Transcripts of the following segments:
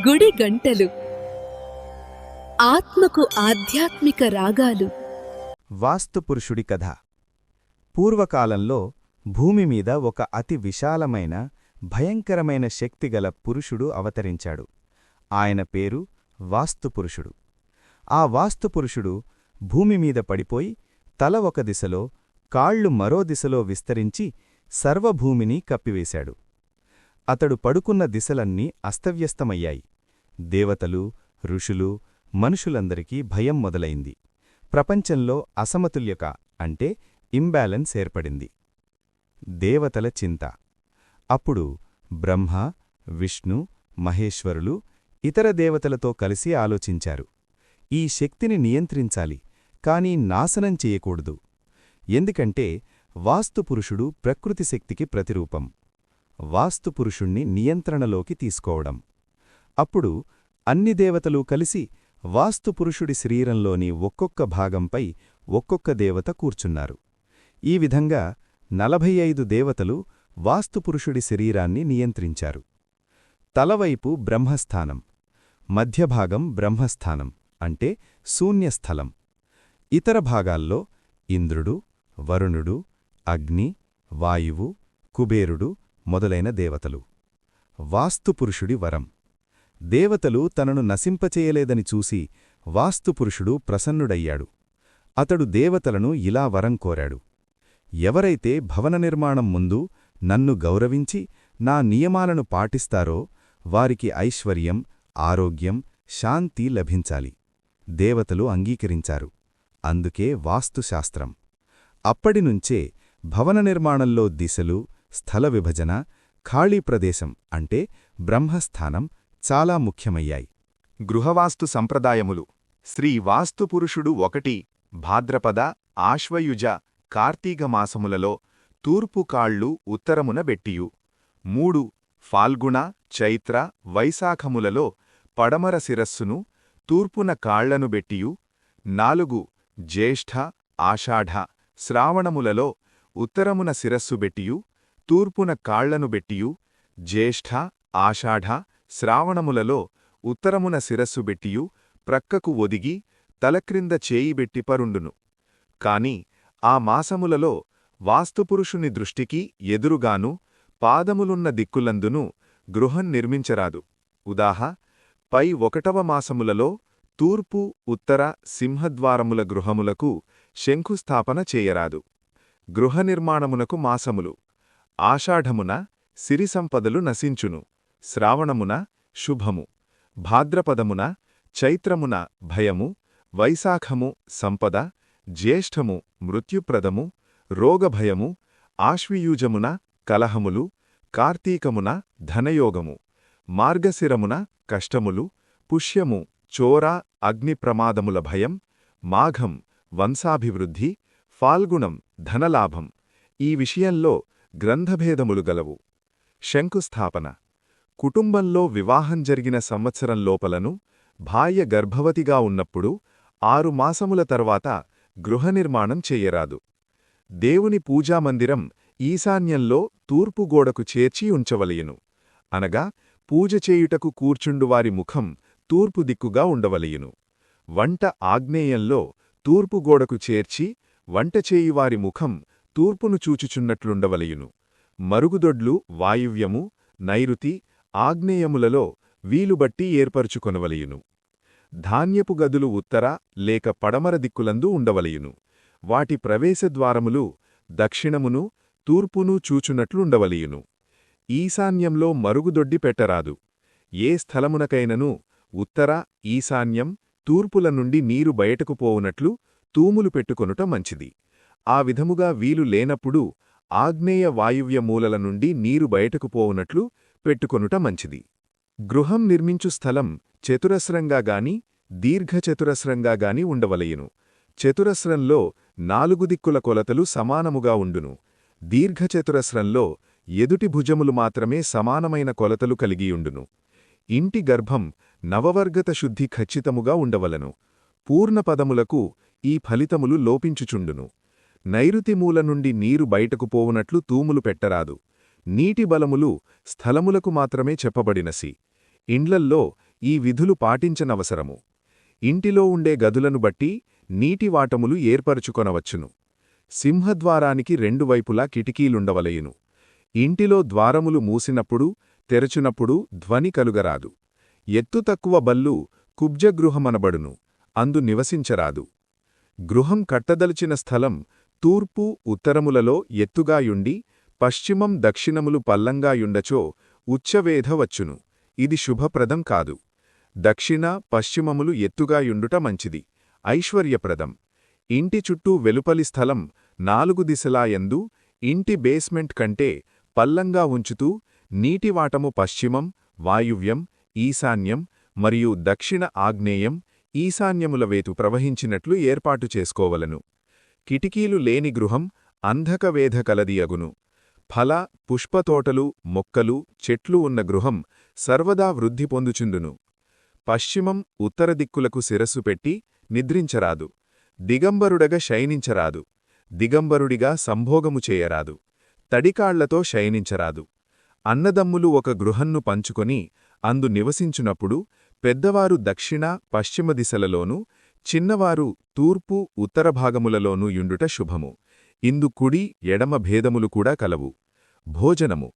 గుడి గంటలు ఆత్మకు ఆధ్యాత్మిక రాగాలు. వాస్తుపురుషుడి కథ. పూర్వకాలంలో భూమిమీద ఒక అతి విశాలమైన భయంకరమైన శక్తిగల పురుషుడు అవతరించాడు. ఆయన పేరు వాస్తుపురుషుడు. ఆ వాస్తుపురుషుడు భూమిమీద పడిపోయి తల ఒక దిశలో, కాళ్ళు మరో దిశలో విస్తరించి సర్వభూమిని కప్పివేశాడు. అతడు పడుకున్న దిశలన్నీ అస్తవ్యస్తమయ్యాయి. దేవతలు, ఋషులు, మనుషులందరికీ భయం మొదలైంది. ప్రపంచంలో అసమతుల్యత అంటే ఇంబ్యాలెన్స్ ఏర్పడింది. దేవతల చింత. అప్పుడు బ్రహ్మ, విష్ణు, మహేశ్వరులు ఇతర దేవతలతో కలిసి ఆలోచించారు. ఈ శక్తిని నియంత్రించాలి, కానీ నాశనం చేయకూడదు. ఎందుకంటే వాస్తుపురుషుడు ప్రకృతి శక్తికి ప్రతిరూపం. వాస్తుపురుషుణ్ణి నియంత్రణలోకి తీసుకోవడం. అప్పుడు అన్ని దేవతలు కలిసి వాస్తుపురుషుడి శరీరంలోని ఒక్కొక్క భాగంపై ఒక్కొక్క దేవత కూర్చున్నారు. ఈ విధంగా 45 దేవతలు వాస్తుపురుషుడి శరీరాన్ని నియంత్రించారు. తలవైపు బ్రహ్మస్థానం, మధ్యభాగం బ్రహ్మస్థానం అంటే శూన్యస్థలం. ఇతర భాగాల్లో ఇంద్రుడు, వరుణుడు, అగ్ని, వాయువు, కుబేరుడు మొదలైన దేవతలు. వాస్తుపురుషుడి వరం. దేవతలు తనను నశింపచేయలేదని చూసి వాస్తుపురుషుడు ప్రసన్నుడయ్యాడు. అతడు దేవతలను ఇలా వరం కోరాడు: ఎవరైతే భవన నిర్మాణం ముందు నన్ను గౌరవించి నా నియమాలను పాటిస్తారో వారికి ఐశ్వర్యం, ఆరోగ్యం, శాంతి లభించాలి. దేవతలు అంగీకరించారు. అందుకే వాస్తుశాస్త్రం. అప్పటినుంచే భవన నిర్మాణంలో దిశలు, స్థల విభజన, ఖాళీ ప్రదేశం అంటే బ్రహ్మస్థానం చాలా ముఖ్యమయ్యాయి. గృహవాస్తు సంప్రదాయములు. శ్రీ వాస్తుపురుషుడు 1 భాద్రపద, ఆశ్వయుజ, కార్తీక మాసములలో తూర్పు కాళ్ళు ఉత్తరమున బెట్టియు. 3 ఫాల్గుణ, చైత్ర, వైశాఖములలో పడమర శిరస్సును తూర్పున కాళ్లను బెట్టియు. 4 జ్యేష్ఠ, ఆషాఢ, శ్రావణములలో ఉత్తరమున శిరస్సు బెట్టియు తూర్పున కాళ్లను బెట్టియు. జ్యేష్ఠ, ఆషాఢ, శ్రావణములలో ఉత్తరమున శిరస్సు బెట్టియు ప్రక్కకు ఒదిగి తలక్రింద చేయిబెట్టి పరుండును. కాని ఆ మాసములలో వాస్తుపురుషుని దృష్టికి ఎదురుగాను పాదములున్న దిక్కులందును గృహం నిర్మించరాదు. ఉదాహ పై 1వ మాసములలో తూర్పు, ఉత్తర సింహద్వారముల గృహములకు శంఖుస్థాపన చేయరాదు. గృహ నిర్మాణమునకు మాసములు: ఆషాఢమున సిరిసంపదలు నశించును, శ్రావణమున శుభము, భాద్రపదమున చైత్రమున భయము, వైశాఖము సంపద, జ్యేష్ఠము మృత్యుప్రదము, రోగభయము, ఆశ్వయూజమున కలహములు, కార్తీకమున ధనయోగము, మార్గశిరమున కష్టములు, పుష్యము చోర అగ్నిప్రమాదముల భయం, మాఘం వంశాభివృద్ధి, ఫాల్గుణం ధనలాభం. ఈ విషయంలో గ్రంథభేదములు గలవు. శంకుస్థాపన. కుటుంబంలో వివాహం జరిగిన సంవత్సరం లోపలను భార్య గర్భవతిగా ఉన్నప్పుడు 6 మాసముల తర్వాత గృహనిర్మాణం చెయ్యరాదు. దేవుని పూజామందిరం ఈశాన్యంలో తూర్పు గోడకు చేర్చి ఉంచవలయును. అనగా పూజ చేయుటకు కూర్చుండువారి ముఖం తూర్పు దిక్కుగా ఉండవలయును. వంట ఆగ్నేయంలో తూర్పు గోడకు చేర్చి వంటచేయువారి ముఖం తూర్పును చూచుచున్నట్లుండవలయును. మరుగుదొడ్లు వాయువ్యము, నైరుతి, ఆగ్నేయములలో వీలుబట్టి ఏర్పరుచుకొనవలయును. ధాన్యపు గదులు ఉత్తర లేక పడమర దిక్కులందు ఉండవలయును. వాటి ప్రవేశద్వారములు దక్షిణమును, తూర్పును చూచునట్లుండవలయును. ఈశాన్యంలో మరుగుదొడ్డి పెట్టరాదు. ఏ స్థలమునకైనను ఉత్తర, ఈశాన్యం, తూర్పుల నుండి నీరు బయటకు పోవునట్లు తూములు పెట్టుకొనుట మంచిది. ఆ విధముగా వీలు లేనప్పుడు ఆగ్నేయ వాయువ్య మూలల నుండి నీరు బయటకు పోవునట్లు పెట్టుకొనుట మంచిది. గృహం నిర్మించు స్థలం చతురస్రంగా గాని దీర్ఘచతురస్రంగా గాని ఉండవలయును. చతురస్రంలో 4 దిక్కుల కొలతలు సమానముగా ఉండును. దీర్ఘచతురస్రంలో ఎదుటి భుజములు మాత్రమే సమానమైన కొలతలు కలిగియుండును. ఇంటి గర్భం నవవర్గత శుద్ధి ఖచ్చితముగా ఉండవలను. పూర్ణపదములకు ఈ ఫలితములు లోపించుచుండును. నైరుతి మూల నుండి నీరు బయటకు పోవునట్లు తూములు పెట్టరాదు. నీటి బలములు స్థలములకు మాత్రమే చెప్పబడినసి. ఇండ్లల్లో ఈ విధులు పాటించనవసరము. ఇంటిలో ఉండే గదులను బట్టి నీటివాటములు ఏర్పరుచుకొనవచ్చును. సింహద్వారానికి రెండు వైపులా కిటికీలుండవలయును. ఇంటిలో ద్వారములు మూసినప్పుడు తెరచునప్పుడు ధ్వని కలుగరాదు. ఎత్తు తక్కువ బల్లు కుబ్జగృహమనబడును, అందు నివసించరాదు. గృహం కట్టదలిచిన స్థలం తూర్పు ఉత్తరములలో ఎత్తుగాయుండి పశ్చిమం దక్షిణములు పల్లంగాయుండచో ఉచ్చవేధ వచ్చును. ఇది శుభప్రదం కాదు. దక్షిణ పశ్చిమములు ఎత్తుగాయుండుట మంచిది, ఐశ్వర్యప్రదం. ఇంటి చుట్టూ వెలుపలి స్థలం 4 దిశలాయందు ఇంటి బేస్మెంట్ కంటే పల్లంగా ఉంచుతూ నీటివాటము పశ్చిమం, వాయువ్యం, ఈశాన్యం మరియు దక్షిణ ఆగ్నేయం, ఈశాన్యముల వేతు ప్రవహించినట్లు ఏర్పాటు చేసుకోవలను. కిటికీలు లేని గృహం అంధకవేధ కలదియగును. ఫల పుష్పతోటలు మొక్కలు చెట్లు ఉన్న గృహం సర్వదా వృద్ధి పొందుచుండును. పశ్చిమం ఉత్తర దిక్కులకు శిరస్సు పెట్టి నిద్రించరాదు. దిగంబరుడగా శయనించరాదు. దిగంబరుడిగా సంభోగము చేయరాదు. తడికాళ్లతో శయనించరాదు. అన్నదమ్ములు ఒక గృహన్ను పంచుకొని అందు నివసించునప్పుడు పెద్దవారు దక్షిణ పశ్చిమ దిశలలోనూ చిన్నవారు తూర్పు ఉత్తర భాగములలోనూ యుండుట శుభము. ఇందు కుడి ఎడమ భేదములు కూడా కలవు. భోజనము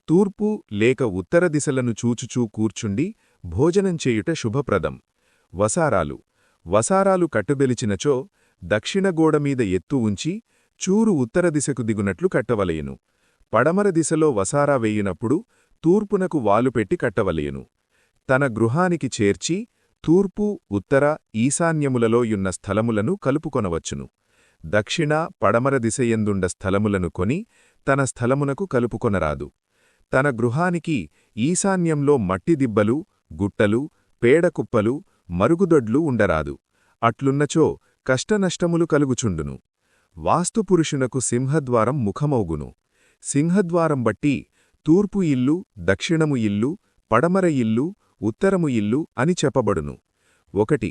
తూర్పు లేక ఉత్తర దిశలను చూచుచూ కూర్చుండి భోజనం చేయుట శుభప్రదం. వసారాలు కట్టుబెలిచినచో దక్షిణ గోడమీద ఎత్తు ఉంచి చూరు ఉత్తర దిశకు దిగునట్లు కట్టవలయను. పడమర దిశలో వసారా వేయునప్పుడు తూర్పునకు వాలుపెట్టి కట్టవలయను. తన గృహానికి చేర్చి తూర్పు ఉత్తర ఈశాన్యములలో యున్న స్థలములను కలుపుకొనవచ్చును. దక్షిణ పడమర దిశయందుండ స్థలములను కొని తన స్థలమునకు కలుపుకొనరాదు. తన గృహానికి ఈశాన్యంలో మట్టిదిబ్బలు, గుట్టలు, పేడకుప్పలు, మరుగుదొడ్లు ఉండరాదు. అట్లున్నచో కష్టనష్టములు కలుగుచుండును. వాస్తుపురుషునకు సింహద్వారం ముఖమౌగును. సింహద్వారం బట్టి తూర్పు ఇల్లు, దక్షిణము ఇల్లు, పడమర ఇల్లు, ఉత్తరము ఇల్లు అని చెప్పబడును. 1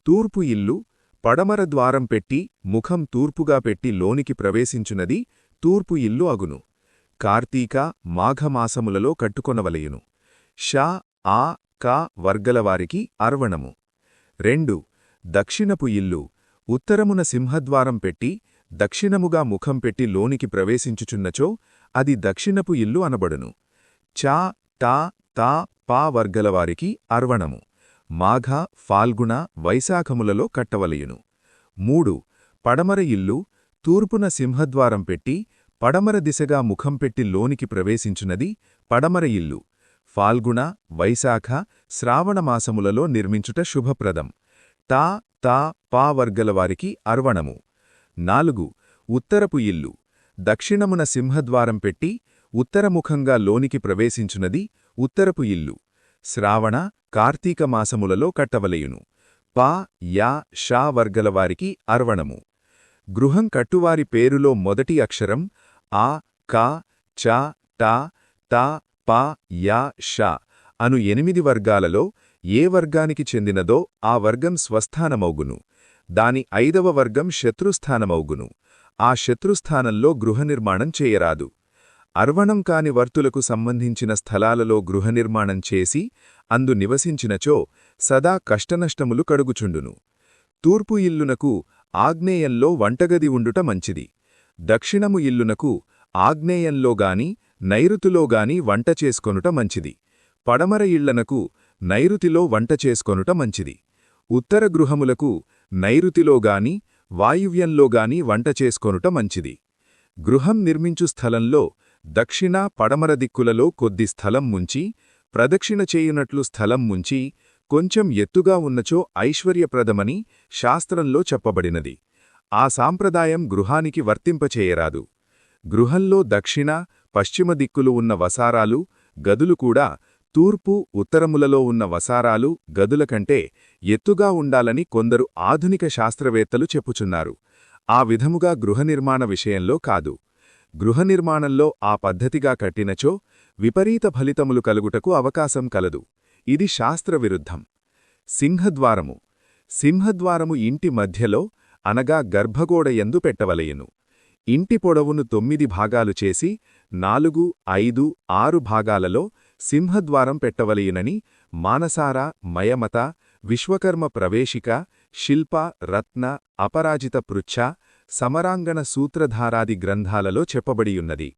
తూర్పు ఇల్లు పడమర ద్వారం పెట్టి ముఖం తూర్పుగా పెట్టి లోనికి ప్రవేశించునది తూర్పు ఇల్లు అగును. కార్తీక మాఘమాసములలో కట్టుకొనవలయును. షా ఆ కా వర్గలవారికి అర్వణము. 2 దక్షిణపు ఇల్లు ఉత్తరమున సింహద్వారం పెట్టి దక్షిణముగా ముఖం పెట్టి లోనికి ప్రవేశించుచున్నచో అది దక్షిణపు ఇల్లు అనబడును. చా టా తా పా వర్గలవారికి అర్వణము. మాఘ ఫాల్గుణ వైశాఖములలో కట్టవలయును. 3 పడమర ఇల్లు తూర్పున సింహద్వారం పెట్టి పడమర దిశగా ముఖం పెట్టి లోనికి ప్రవేశించునది పడమర ఇల్లు. ఫాల్గుణ వైశాఖ శ్రావణమాసములలో నిర్మించుట శుభప్రదం. టా తా పా వర్గలవారికి అర్వణము. 4 ఉత్తరపు ఇల్లు దక్షిణమున సింహద్వారం పెట్టి ఉత్తరముఖంగా లోనికి ప్రవేశించునది ఉత్తరపు ఇల్లు. శ్రావణ కార్తీక మాసములలో కట్టవలయును. పా యా షా వర్గలవారికి అర్వణము. గృహం కట్టువారి పేరులో మొదటి అక్షరం ఆ కా చ టా తా పా యా షా అను 8 వర్గాలలో ఏ వర్గానికి చెందినదో ఆ వర్గం స్వస్థానమౌగును. దాని 5వ వర్గం శత్రుస్థానమౌగును. ఆ శత్రుస్థానంలో గృహనిర్మాణం చేయరాదు. అర్వణం కాని వర్తులకు సంబంధించిన స్థలాలలో గృహనిర్మాణం చేసి అందు నివసించినచో సదా కష్టనష్టములు కడుగుచుండును. తూర్పు ఇల్లునకు ఆగ్నేయంలో వంటగది ఉండుట మంచిది. దక్షిణము ఇల్లునకు ఆగ్నేయంలోగాని నైరుతిలోగాని వంట చేసుకొనుట మంచిది. పడమర ఇళ్లనకు నైరుతిలో వంట చేసుకొనుట మంచిది. ఉత్తర గృహములకు నైరుతిలోగాని వాయువ్యంలోగాని వంట చేసుకొనుట మంచిది. గృహం నిర్మించు స్థలంలో దక్షిణ పడమర దిక్కులలో కొద్ది స్థలం ముంచి ప్రదక్షిణ చేయునట్లు స్థలం ముంచి కొంచెం ఎత్తుగా ఉన్నచో ఐశ్వర్యప్రదమని శాస్త్రంలో చెప్పబడినది. ఆ సాంప్రదాయం గృహానికి వర్తింపచేయరాదు. గృహంలో దక్షిణ పశ్చిమ దిక్కులు ఉన్న వసారాలు గదులు కూడా తూర్పు ఉత్తరములలో ఉన్న వసారాలు గదుల కంటే ఎత్తుగా ఉండాలని కొందరు ఆధునిక శాస్త్రవేత్తలు చెప్పుచున్నారు. ఆ విధముగా గృహనిర్మాణ విషయంలో కాదు. గృహనిర్మాణంలో ఆ పద్ధతిగా కట్టినచో విపరీత ఫలితములు కలుగుటకు అవకాశం కలదు. ఇది శాస్త్రవిరుద్ధం. సింహద్వారము ఇంటి మధ్యలో అనగా గర్భగోడ యందు పెట్టవలయను. ఇంటి పొడవును 9 భాగాలు చేసి 4, 5, 6 భాగాలలో సింహద్వారం పెట్టవలయునని మానసార, మయమత, విశ్వకర్మ ప్రవేశిక, శిల్ప, రత్న, అపరాజిత పృచ్ఛ, సమరాంగణ సూత్రధారాది గ్రంథాలలో చెప్పబడియున్నది.